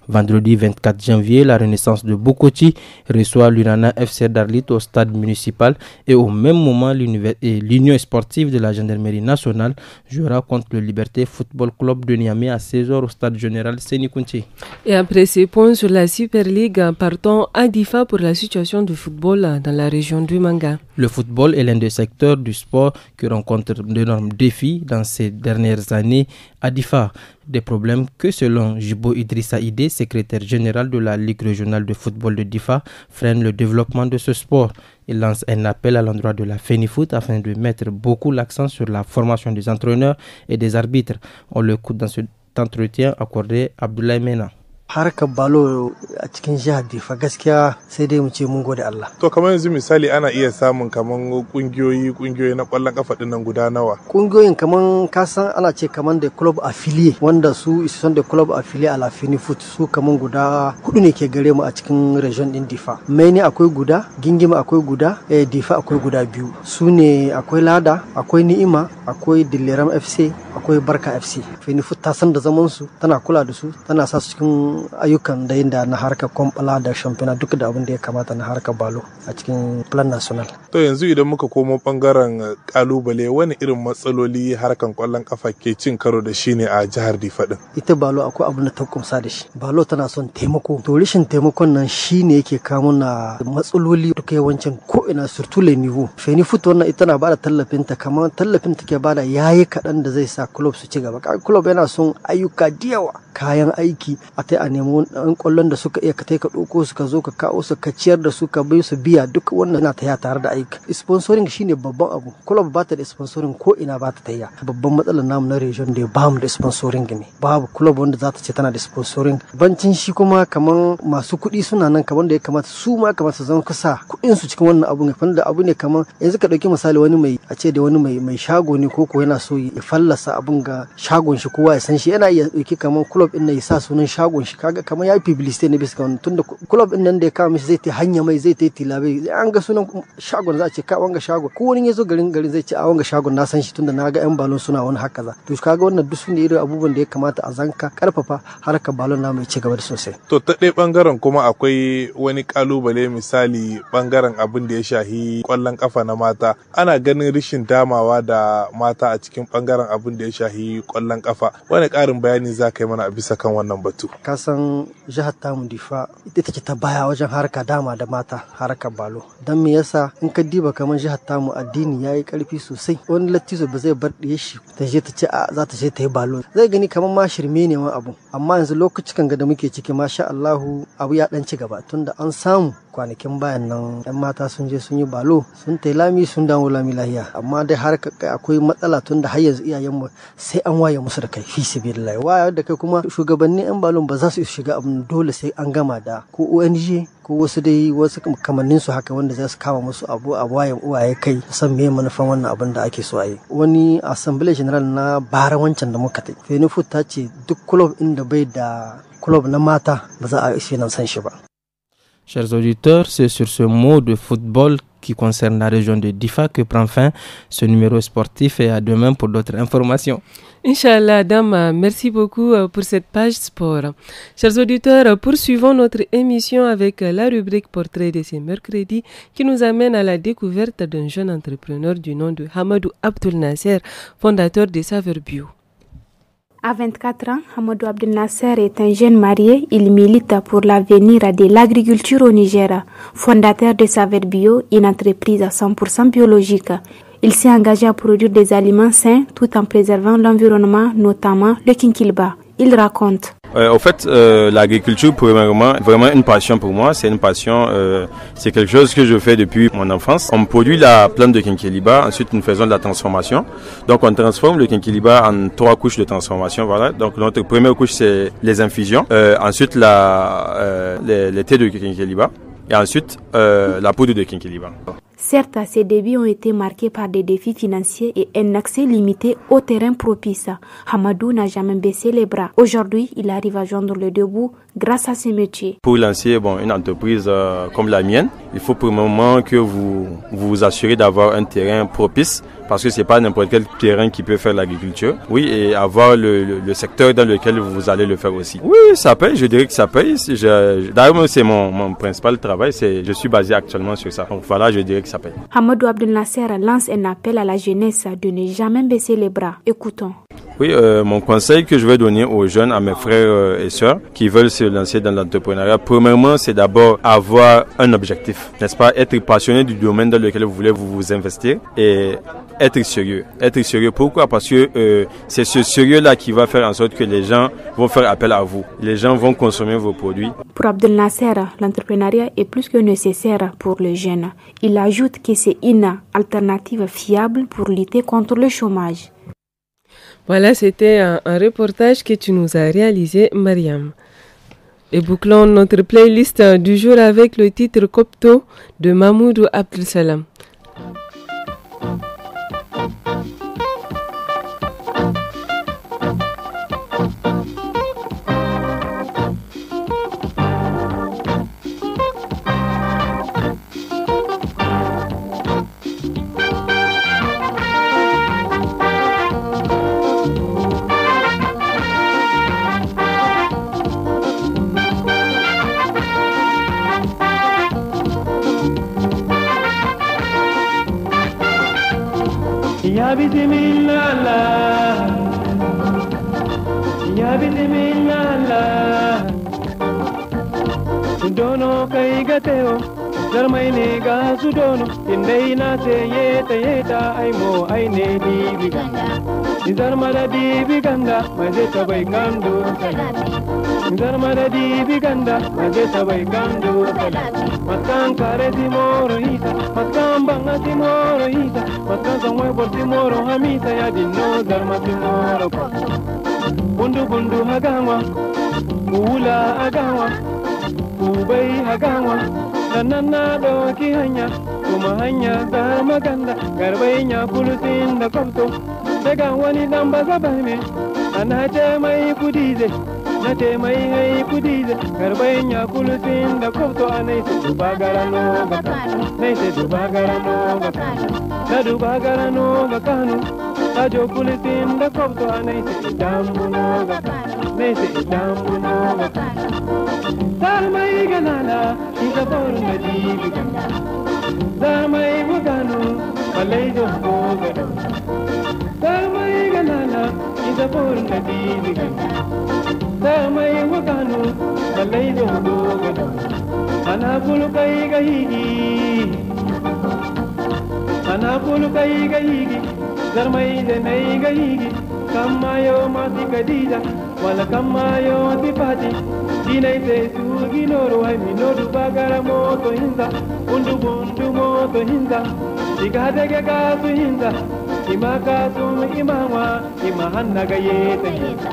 Vendredi 24 janvier, la Renaissance de Bokoti reçoit l'Urana FC d'Arlit au stade municipal et au même moment, l'Union sportive de la Gendarmerie nationale jouera contre le Liberté Football Club de Niamey à 16h au stade général Sénikounti. Et après ces points sur la Super League, partons à Difa pour la situation du football dans la région du Manga. Le football est l'un des secteurs du sport qui rencontre d'énormes défis dans ces dernières années à Difa. Des problèmes que, selon Jibo Idrissa Ide, secrétaire général de la Ligue régionale de football de Difa, freinent le développement de ce sport. Il lance un appel à l'endroit de la FENIFOOT afin de mettre beaucoup l'accent sur la formation des entraîneurs et des arbitres. On l'écoute dans cet entretien accordé à Abdoulaye Mena. harkar balo a cikin jihar Difa gaskiya sai dai mu ce mun gode Allah. To kamar yanzu misali ana iya samun kaman kungiyoyi na kwallon kafa din nan guda nawa? Kungiyoyin kaman kasan ana ce kaman da club affiliate wanda su son da club affiliate a la FENIFOOT su kaman guda 4 ne ke gare mu a cikin region din Difa. Maini akwai guda, Gingima akwai guda, Difa akwai guda 2. Su ne akwai Lada, akwai Ni'ima, akwai Dilleram FC, akwai Barka FC. FENIFOOT ta san da zaman su, tana kula da su, tana sa su cikin ayyukan da yinda na harkar kwamfala da shamfina duk da abin da ya kamata na harkar balo a cikin plan national. To yanzu idan muka komo bangaren kalubale wani irin matsaloli harkar kwallon kafa ke cin karo da shi ne a jihar Difa din? Ita balo akwai abin da ta kumsa da shi. Balo tana son taimako. To rashin taimakon nan shi ne yake kawo na matsaloli duka yawancin ko ina surtule nivo. FENIFOOT wannan ita na bada tallafin ta kamar tallafin take bada yayi kadan da zai sa club su ci gaba. Club yana son ayyuka da yawa, kayan aiki a ta nemo ɗan ƙwallon da suka iya ka ɗauko su ka zo ka kawo su ka ciyar da su ka bai su biya duk wannan na taya tare da aiki. Sponsoring shine babban abu. Club ba ta da sponsoring ko ina ba ta taya. Babban matsalar namu na region da ba mu da sponsoring ne. Babu club wanda za ta ce tana da sponsoring. Bancin shi kuma kaman masu kuɗi suna nan kaman da ya kamata su ma kamata su zama kasa kuɗin su cikin wannan abu ne. Wanda abu ne kaman yanzu ka ɗauki misali wani mai a ce da wani mai shago ne ko yana so ya fallasa abun ga shagon shi kowa ya san shi yana iya ɗauki kaman club ɗin nan ya sa sunan shagon shi kaga kaman ya yi publicity ne bisa wannan tunda club ɗin nan da ya kama mishi zai ta hanya mai zai ta tilabe an ga sunan shagon za a ce ka wanga shago ko wani ya zo garin zai ce a wanga shagon na san shi tunda na ga yan balon suna wani haka za to kaga wannan duk sun da irin abubuwan da ya kamata a zanka karfafa harkar balon na mai ci gaba da sosai. To ta ɗaya bangaren kuma akwai wani kalubale misali bangaren abin da ya shahi kwallon kafa na mata ana ganin rishin damawa da mata a cikin bangaren abin da ya shahi kwallon kafa wani ƙarin bayani za ka yi mana a bisa kan wannan batu. Ka san jihar tamu Difa ita take ta baya wajen harka dama da mata harkar balo don me yasa in ka diba kamar jihar tamu addini ya yi karfi sosai wani lattizo ba zai bar ɗaya shi ta je ta ce za ta je ta yi balo zai gani kamar ma shirme ne wani abu amma yanzu lokacin da muke ciki masha Allahu abu ya ɗan ci gaba tunda an samu kwanakin bayan nan yan mata sun je sun yi balo sun tai lami sun dawo lami lahiya amma dai har akwai matsala tunda har yanzu iyayenmu sai an waye musu da kai fi sabilillah waye da kai kuma shugabannin yan balon ba za su shiga abin dole sai an gama da ko ONG ko wasu dai wasu kamannin su haka wanda za su kama musu abu a wayan uwaye kai san me manufan wannan abin da ake so a yi wani assembly general na bara wancan da muka tai Fenifut ta ce duk club inda bai da club na mata ba za a ishe nan san shi ba. Chers auditeurs, c'est sur ce mot de football qui concerne la région de Difa que prend fin ce numéro sportif et à demain pour d'autres informations. Inch'Allah, Dama, merci beaucoup pour cette page sport. Chers auditeurs, poursuivons notre émission avec la rubrique Portrait de ce mercredi qui nous amène à la découverte d'un jeune entrepreneur du nom de Hamadou Abdul Nasser, fondateur de Saveur Bio. À 24 ans, Hamadou Abdel Nasser est un jeune marié. Il milite pour l'avenir de l'agriculture au Niger. Fondateur de Saveur Bio, une entreprise à 100% biologique. Il s'est engagé à produire des aliments sains tout en préservant l'environnement, notamment le kinkilba. Il raconte. Au fait, l'agriculture, premièrement, vraiment une passion pour moi. C'est une passion, c'est quelque chose que je fais depuis mon enfance. On produit la plante de kinkeliba, ensuite nous faisons de la transformation. Donc on transforme le kinkeliba en 3 couches de transformation. Voilà. Donc notre première couche c'est les infusions, ensuite les thés de kinkeliba et ensuite la poudre de kinkeliba. Certes, ces débuts ont été marqués par des défis financiers et un accès limité au terrain propice. Hamadou n'a jamais baissé les bras. Aujourd'hui, il arrive à joindre le debout grâce à ses métiers. Pour lancer une entreprise comme la mienne, il faut pour le moment que vous vous assurez d'avoir un terrain propice parce que c'est pas n'importe quel terrain qui peut faire l'agriculture. Oui, et avoir le secteur dans lequel vous allez le faire aussi. Oui, ça paye, je dirais que ça paye. D'ailleurs, c'est mon principal travail, je suis basé actuellement sur ça. Donc voilà, je dirais que ça paye. Hamadou Abdel Nasser lance un appel à la jeunesse de ne jamais baisser les bras. Écoutons. Oui, mon conseil que je vais donner aux jeunes, à mes frères et sœurs qui veulent se lancer dans l'entrepreneuriat, premièrement, c'est d'abord avoir un objectif, n'est-ce pas? Être passionné du domaine dans lequel vous voulez vous investir et être sérieux. Être sérieux, pourquoi? Parce que c'est ce sérieux-là qui va faire en sorte que les gens vont faire appel à vous. Les gens vont consommer vos produits. Pour Abdel Nasser, l'entrepreneuriat est plus que nécessaire pour les jeunes. Il ajoute que c'est une alternative fiable pour lutter contre le chômage. Voilà, c'était un reportage que tu nous as réalisé, Mariam. Et bouclons notre playlist du jour avec le titre Copto de Mahmoudou Abdel Salam. Ya bismillah, ya bismillah. Dono kai gateo, zarmai ne ga su dono. Indai na se yeta ai mo ai ne di biganda. Zarmala di biganda, mai zai ta bai kando. Zarmada di biganda, magesa bai kandu kalati. Matkan kare timoro hita, matkan banga timoro hita, matkan samwe por timoro hamita ya dinno zarma timoro koto. Bundu bundu hagawa, ula agawa, ubai hagawa, nanana doki hanya, kuma hanya zarma ganda, garbainya kulutin da kopto, daga wani dan baza bahme, ana ce mai kudize. Na te mai hai kudize karbainya kulutin da kopto anai se dubagara no gakanu nai se dubagara no gakanu na dubagara no gakanu tajo kulutin da kopto anai se idambu no gakanu nai se idambu no gakanu dar mai ganala ida borna dibi ganda dar mai buganu balai do bogado dar mai ganala ida borna dibi ganda Samai wakanu balai do gado ana pulu kai gahigi zarmai de nei gahigi kamayo mati kadija wala kamayo tipati dinai te sugi noro ai minodu bagara moto hinda bundu moto hinda digade ge gasu hinda imaka sum imawa imahanna gayeta hinda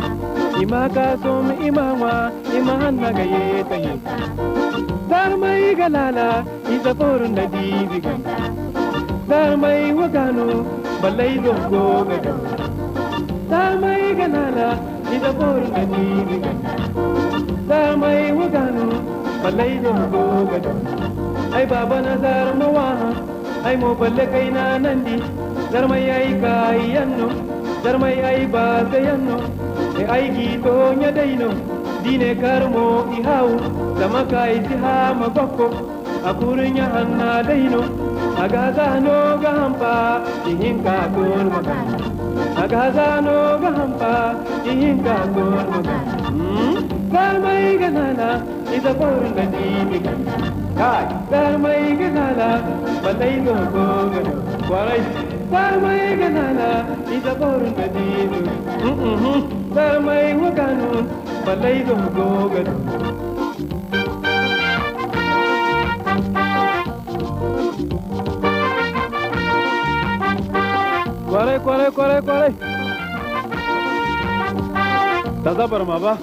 imaka sum imawa imahanna gayeta hinda darmai galala isa porunda dibi ganda darmai wakanu balai do gado darmai galala isa porunda dibi ganda darmai wakanu balai do gado ai baba nazar mawaha ai mo balle kaina nandi darmai ai kayanno darmai ai bazayanno e ai gito nyadaino dine karmo ihau zama kai tiha magokko akurunya hanna daino agaza no gahampa ihinka kon magana agaza no gahampa ihinka kon magana darmai ganala ida porunda dibi ganda kai darmai ganala balai do gado warai darmai ganala ida porunda dibi darmai wakanu balai do gado Kwarai. Ta zabar ma ba.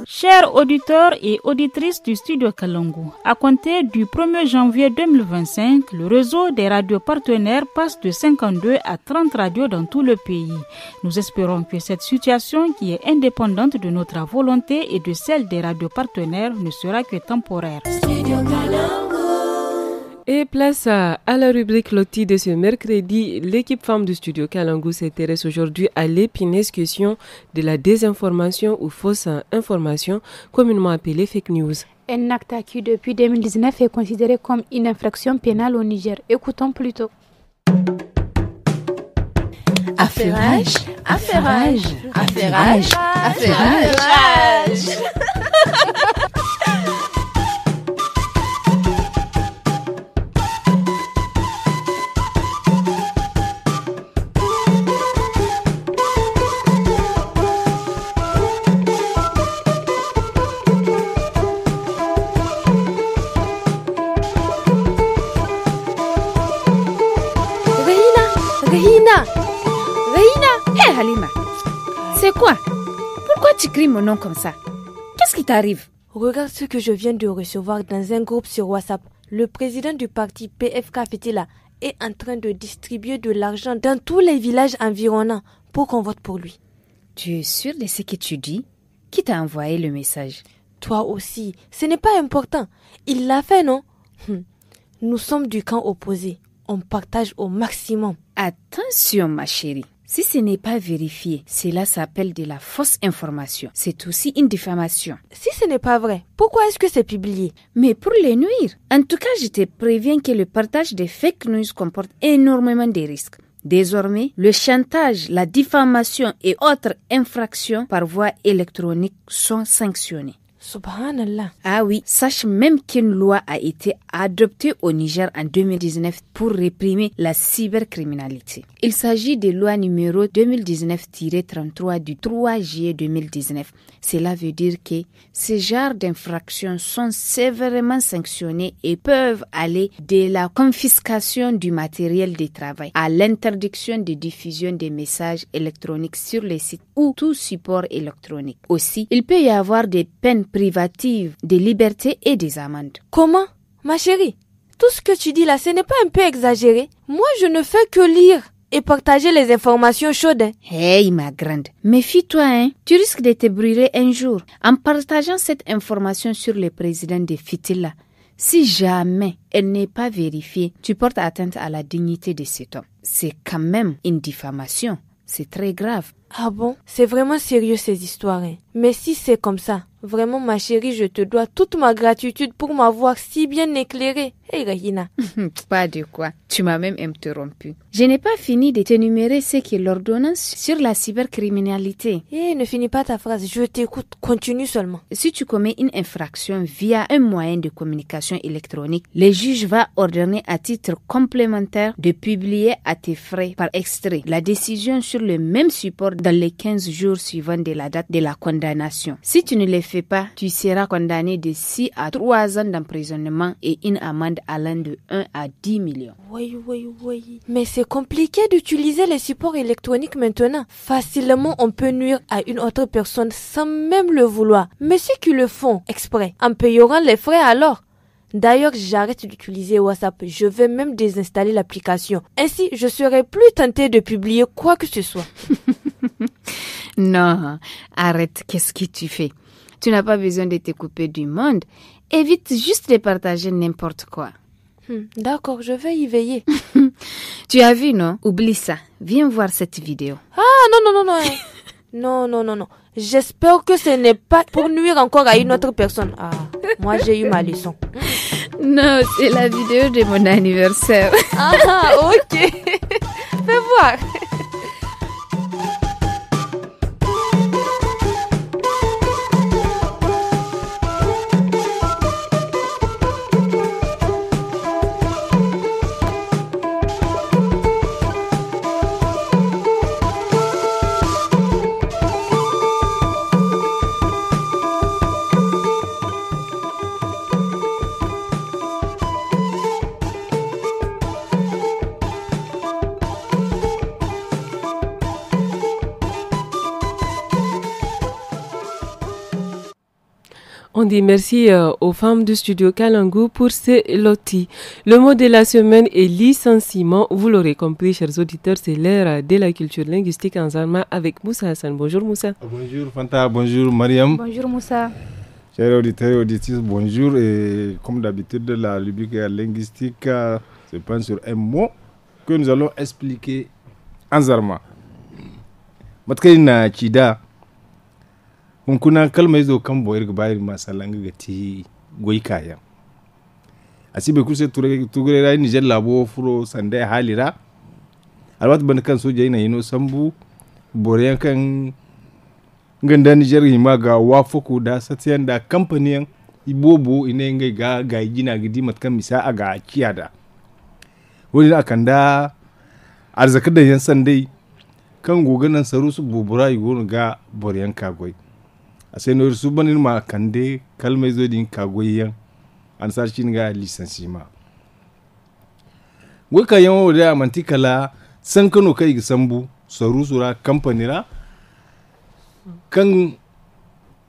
Chers auditeurs et auditrices du studio Kalangu, à compter du 1er janvier 2025, le réseau des radios partenaires passe de 52 à 30 radios dans tout le pays. Nous espérons que cette situation, qui est indépendante de notre volonté et de celle des radios partenaires, ne sera que temporaire. Et place à la rubrique Loti de ce mercredi. L'équipe femme du studio Kalangu s'intéresse aujourd'hui à l'épineuse question de la désinformation ou fausse information, communément appelée fake news. Un acte qui depuis 2019 est considéré comme une infraction pénale au Niger. Écoutons plutôt. Affairage. tu cries mon nom comme ça? Qu'est-ce qui t'arrive? Regarde ce que je viens de recevoir dans un groupe sur WhatsApp. Le président du parti PFK Fetila est en train de distribuer de l'argent dans tous les villages environnants pour qu'on vote pour lui. Tu es sûr de ce que tu dis? Qui t'a envoyé le message? Toi aussi, ce n'est pas important. Il l'a fait, non? Nous sommes du camp opposé. On partage au maximum. Attention, ma chérie. Si ce n'est pas vérifié, cela s'appelle de la fausse information. C'est aussi une diffamation. Si ce n'est pas vrai, pourquoi est-ce que c'est publié? Mais pour les nuire. En tout cas, je te préviens que le partage des fake news comporte énormément de risques. Désormais, le chantage, la diffamation et autres infractions par voie électronique sont sanctionnées. Subhanallah. Ah oui, sache même qu'une loi a été adoptée au Niger en 2019 pour réprimer la cybercriminalité. Il s'agit de loi numéro 2019-33 du 3 juillet 2019. Cela veut dire que ces genres d'infractions sont sévèrement sanctionnés et peuvent aller de la confiscation du matériel de travail à l'interdiction de diffusion des messages électroniques sur les sites ou tout support électronique. Aussi, il peut y avoir des peines privatives de liberté et des amendes. Comment? Ma chérie, tout ce que tu dis là, ce n'est pas un peu exagéré? Moi, je ne fais que lire et partager les informations chaudes. Hey, ma grande, méfie-toi, hein. Tu risques de te brûler un jour en partageant cette information sur le président de Fitila. Si jamais elle n'est pas vérifiée, tu portes atteinte à la dignité de cet homme. C'est quand même une diffamation. C'est très grave. Ah bon? C'est vraiment sérieux ces histoires, hein? Mais si c'est comme ça, vraiment ma chérie, je te dois toute ma gratitude pour m'avoir si bien éclairée. Hey Rahina. Pas de quoi. Tu m'as même interrompu. Je n'ai pas fini de t'énumérer ce qu'est l'ordonnance sur la cybercriminalité. Ne finis pas ta phrase, je t'écoute. Continue seulement. Si tu commets une infraction via un moyen de communication électronique, le juge va ordonner à titre complémentaire de publier à tes frais par extrait la décision sur le même support dans les 15 jours suivants de la date de la condamnation. Si tu ne le fais pas, tu seras condamné de 6 à 3 ans d'emprisonnement et une amende allant de 1 à 10 millions. Oui. Mais c'est compliqué d'utiliser les supports électroniques maintenant. Facilement, on peut nuire à une autre personne sans même le vouloir. Mais ceux qui le font exprès, en payant les frais alors. D'ailleurs, j'arrête d'utiliser WhatsApp. Je vais même désinstaller l'application. Ainsi, je serai plus tentée de publier quoi que ce soit. Non, arrête. Qu'est-ce que tu fais? Tu n'as pas besoin de te couper du monde. Évite juste de partager n'importe quoi. D'accord, je vais y veiller. Tu as vu, non? Oublie ça. Viens voir cette vidéo. Ah, non. J'espère que ce n'est pas pour nuire encore à une autre personne. Ah, moi j'ai eu ma leçon. Non, c'est la vidéo de mon anniversaire. Ah, ok. Fais voir. On dit merci aux femmes du studio Kalangu pour ces lotis. Le mot de la semaine est licenciement. Vous l'aurez compris, chers auditeurs, c'est l'ère de la culture linguistique en Zarma avec Moussa Hassan. Bonjour Moussa. Bonjour Fanta, bonjour Mariam. Bonjour Moussa. Chers auditeurs et auditrices, bonjour. Et comme d'habitude, la rubrique linguistique se penche sur un mot que nous allons expliquer en Zarma. Matkaina Chida. Kuna kalma izo kan boyar bayar masalanga gati goikaya asibe kuse tugure rai Niger labo furo sande halira alwat ban kan soja ina yino sambu boreyan kan ganda Niger hima ga wafuku da satiyan da kamfaniyan ibobo ina ngai ga gina gidi matkan misa aga kiyada wani akan da arzaka da yan sandai kan goganan saru su bobura yiwo ga boreyan kagoi asai no su banin ma kande kalmai zo din kagoyen an sarci ga lisansima waka yawo da mantikala sankano kai sambu saru sura kampanira kan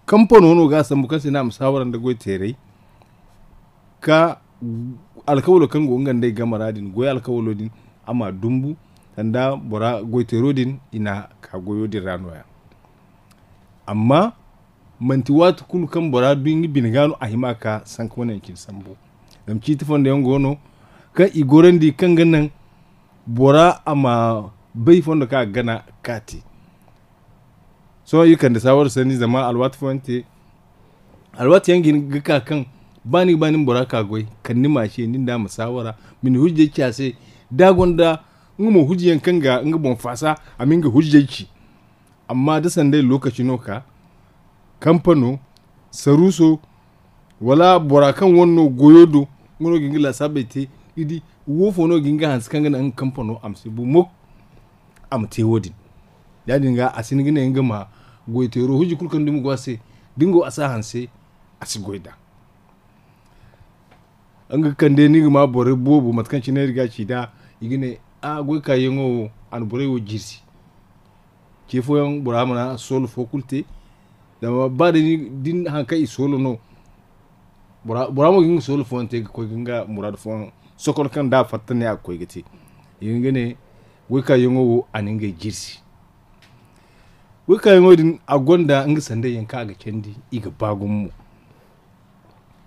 kamfano no ga sambu kan sina musawaran da goy tere ka alkawlo kan go ngande gamaradin goy alkawlo din ama dumbu tanda bora goy terodin ina ka goyo din ranoya amma manti watu kulu kan bora bingi binigano ahimaka sankonen kin sambu dam citi fonde ngono ka igorandi kan ganan bora ama bai fonda ka gana kati so yi kan da sawar sani zama alwat fonte alwat yangin gaka kan bani bora ka goy kan ni mashe nin da musawara min hujje kyase dagonda ngumo hujjen kan ga ngubon fasa amin ga hujjeci amma da sandai lokaci noka kamfano saruso wala bora kan wonno goyodo ngono gingila sabete idi wofo no ginga hans kan ga kamfano amsi bu mok am tewodin ya dinga asini gina yin gama goitero huji kulkan dimu gwase dingo asa hanse asi goida an ga kande ni ma bore bobu matkan ci ne riga ci da igine a goy ka yengo an bore wo jirsi ke fo yan buramana sol faculty da ba da ni din hanka i solo no buramo gin sol fonte ko ginga murad fon sokol kan da fatane akoy gati igine wika yongo aninga jirsi wika yongo din agonda nga sande yanka ga kendi iga bagummu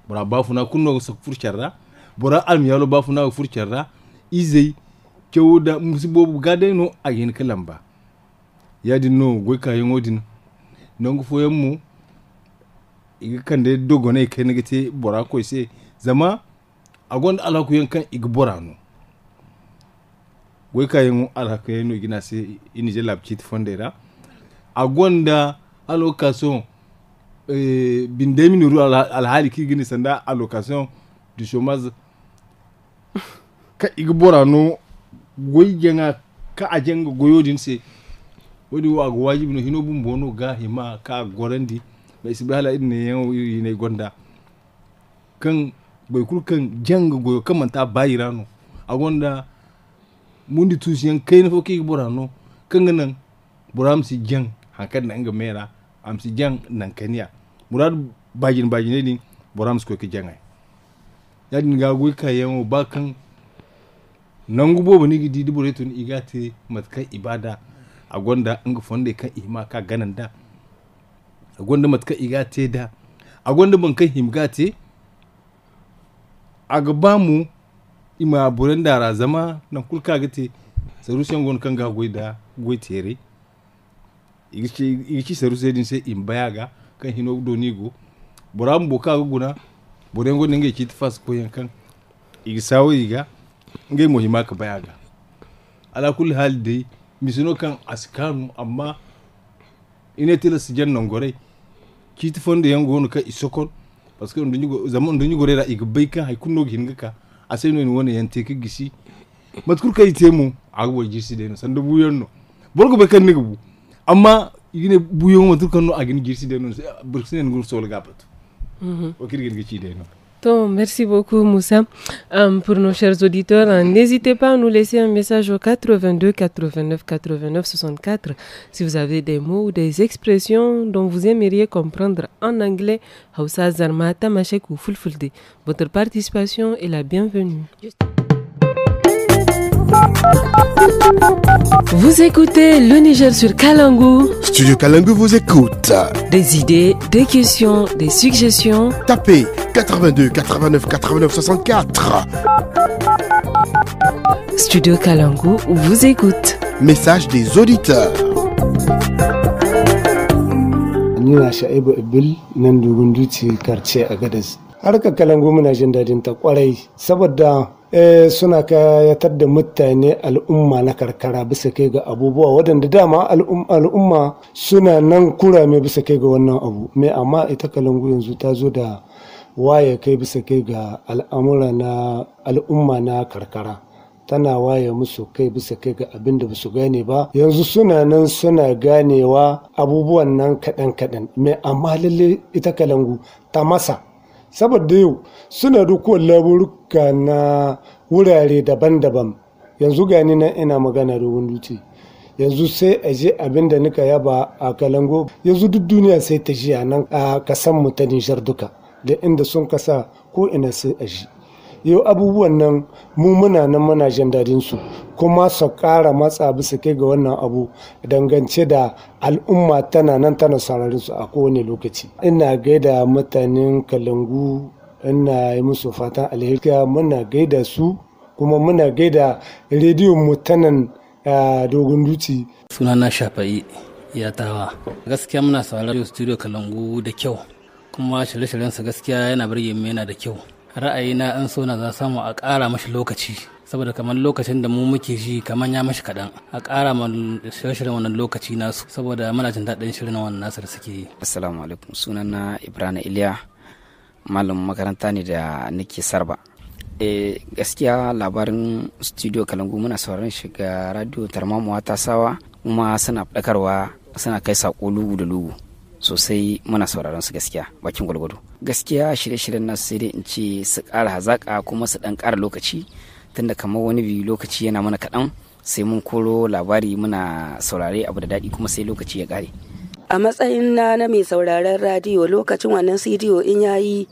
bura bafuna kunno sa furcharra bura almiyalo bafuna furcharra izai kewda musibobu gade no ayin kalamba yadi no wika yongo din nongo foyammu iga kande dogone kenegete bura ko se zama agonda ala ku yankan iga borano goy kayen alhaka yeno igina se inije labchit fondera agonda allocation bindemi nuru alhali ki gini sanda allocation du chômage ka igbora no goy jenga ka ajenga goyodin se wodi wa go wajibi no hino bumbo no ga hima ka gorandi be sibala inne yan yine gonda kan boy kul kan janga goyo kamanta bayirano agonda mundi tusiyan kai na foki burano kanga nan buram si jang hakan nan ga mera am si jang nan kaniya murad bajin ne buram ko ki jangay ya din ga goy kayan ba kan nan gubo bani gidi di buretun igate matka ibada agonda anga fonde kan ima ka gananda agonda matka igate da agonda ban kan himgate agabamu ima buren dara zama nan kulka gate sarushen gon kan ga goida goitere igici saruse din sai in bayaga kan hino donigo buram boka guna buren gon nge kit fas ko yankan igisawo iga nge mo hima ka bayaga ala kulli hal dai misino kan askanu amma ine tela sijan non gore kit fonde yango no ka isokon parce que ndunyu zaman ndunyu gore da igbai kan hay kunno ginga ka asai no woni yante ka gisi matkur kai temu agwo jirsi de no sanda buyon no borgo be kan nigu amma yine buyon matkur kan no agin jirsi de no burksine ngur sol gapat o kirgel gici de no. Donc, merci beaucoup Moussa. Pour nos chers auditeurs, n'hésitez pas à nous laisser un message au 82 89 89 64 si vous avez des mots ou des expressions dont vous aimeriez comprendre en anglais, Hausa, Zarma, Tamashek ou Fulfulde. Votre participation est la bienvenue. Vous écoutez le Niger sur Kalangu. Studio Kalangu vous écoute. Des idées, des questions, des suggestions. Tapez 82 89 89 64. Studio Kalangu vous écoute. Message des auditeurs. Nina Sha'ibu Ibil nan dogon duci karce a Gadas. Harkar Kalangu muna jin dadin ta kwarai saboda suna kayatar da mutane al'umma na karkara bisa kai ga abubuwa waɗanda dama al'umma suna nan kurame bisa kai ga wannan abu mai amma ita Kalangu yanzu ta zo da waye kai bisa kai ga al'amura na al'umma na karkara tana waye musu kai bisa kai ga abin da basu gane ba yanzu suna nan suna ganewa abubuwan nan kaɗan mai amma lalle ita Kalangu ta masa saboda yau suna dukuwar laburuka na wurare daban-daban yanzu gani nan ina magana da wunduce yanzu sai a je abin da nika yaba a Kalango yanzu duk duniya sai ta ji a nan a kasan mu ta Nijar duka da inda sun kasa ko ina sai a ji yau abubuwan nan mu muna nan muna jin dadin su kuma su ƙara matsa bisa kai ga wannan abu dangance da al'umma tana nan tana sararin su a kowane lokaci. Ina gaida mutanen Kalangu, ina yi musu fatan alheri, muna gaida su kuma muna gaida rediyon mu tanan Dogon Duci. Sunana Shafa'i Yatawa. Gaskiya muna sauraron studio Kalangu da kyau kuma shirye-shiryensa gaskiya yana birge mu, yana da kyau. Ra'ayina an so na za samu a ƙara mashi lokaci saboda kamar lokacin da mu muke ji kamar ya mashi kaɗan, a ƙara ma shirye-shiryen wannan lokaci nasu saboda muna jin daɗin shirin wannan nasu da suke yi. Assalamu alaikum, sunana Ibrahim Iliya, malamin makaranta ne da nake Sarba. Gaskiya labarin studio Kalangu muna sauraron shiga radio Tarmamuwa Tasawa kuma suna faɗakarwa, suna kai saƙo lugu da lugu sosai, muna sauraron su gaskiya bakin gwalgwado. Gaskiya shirye-shiryen nasu sai dai in ce su ƙara hazaƙa kuma su ɗan ƙara lokaci, tunda kamar wani biyu lokaci yana mana kaɗan sai mun koro labari muna saurare abu da daɗi kuma sai lokaci ya ƙare. A matsayin na mai sauraren radiyo, lokacin wannan CD in yayi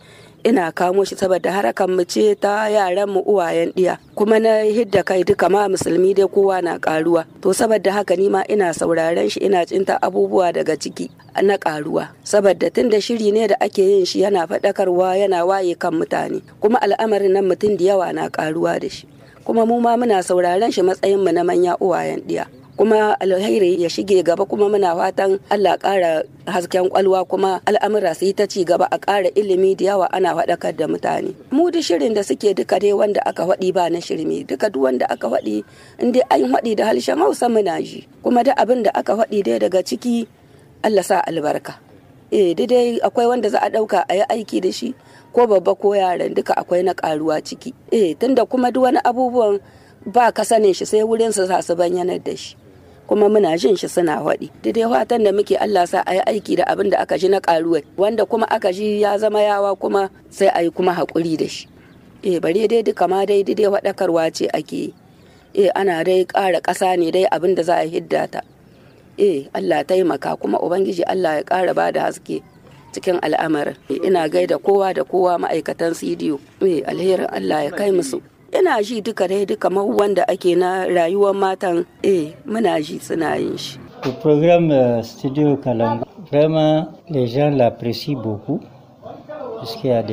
ina kamo shi saboda harakan mu ce ta yaran mu uwayen diya, kuma na hidda kai duka ma musulmi dai kowa na karuwa, to saboda haka ni ma ina sauraren shi, ina cinta abubuwa daga ciki na karuwa, saboda tunda shiri ne da ake yin shi yana faɗakarwa, yana waye kan mutane, kuma al'amarin nan mutum da yawa na karuwa da shi, kuma mu ma muna sauraren shi matsayin mu na manya uwayen diya, kuma alheri ya shige gaba, kuma muna fatan Allah ƙara hasken kwalwa, kuma al'amura su yi ta ci gaba, a ƙara ilimi da yawa ana faɗakar da mutane. Mu da shirin da suke duka dai wanda aka faɗi ba na shirme, duka duk wanda aka faɗi in dai an faɗi da harshen Hausa muna ji, kuma da abin da aka faɗi dai daga ciki Allah sa albarka. Dai akwai wanda za a ɗauka a yi aiki da shi, ko babba ko yaran duka akwai na ƙaruwa ciki. Tunda kuma duk wani abubuwan ba ka sanin shi sai wurin su sa su bayyanar da shi, kuma muna jin shi suna waɗi. Dai fatan da muke Allah sa a yi aiki da abin da aka ji na ƙaruwa, wanda kuma aka ji ya zama yawa kuma sai a yi kuma haƙuri da shi. Bare dai duka ma dai faɗakarwa ce ake yi. Ana dai ƙara ƙasa ne dai abin da za a hidda ta. Allah taimaka, kuma Ubangiji Allah ya ƙara ba da haske cikin al'amarin. Ina gaida kowa da kowa ma'aikatan CD. Alherin Allah ya kai musu. Ina ji duka dai duka wanda ake na rayuwar matan, muna ji suna yin shi. Le programme Studio Kalangu, vraiment les gens l'apprécient beaucoup parce qu'il y a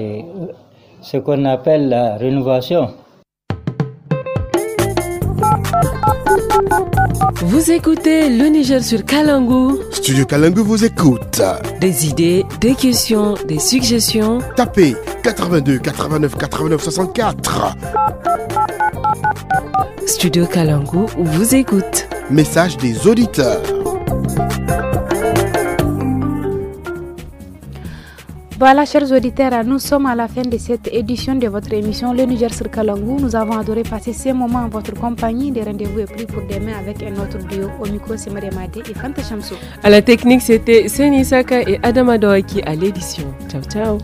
ce qu'on appelle la rénovation. Vous écoutez le Niger sur Kalangu. Studio Kalangu vous écoute. Des idées, des questions, des suggestions. Tapez 82 89 89 64. Studio Kalangu vous écoute. Message des auditeurs. Voilà, chers auditeurs, nous sommes à la fin de cette édition de votre émission Le Niger sur Kalangu. Nous avons adoré passer ces moments en votre compagnie. Des rendez-vous est pris pour demain avec un autre duo. Au micro, c'est Mariamade et Fanta Chamsou. À la technique, c'était Seni Saka et Adama Dawaki à l'édition. Ciao, ciao.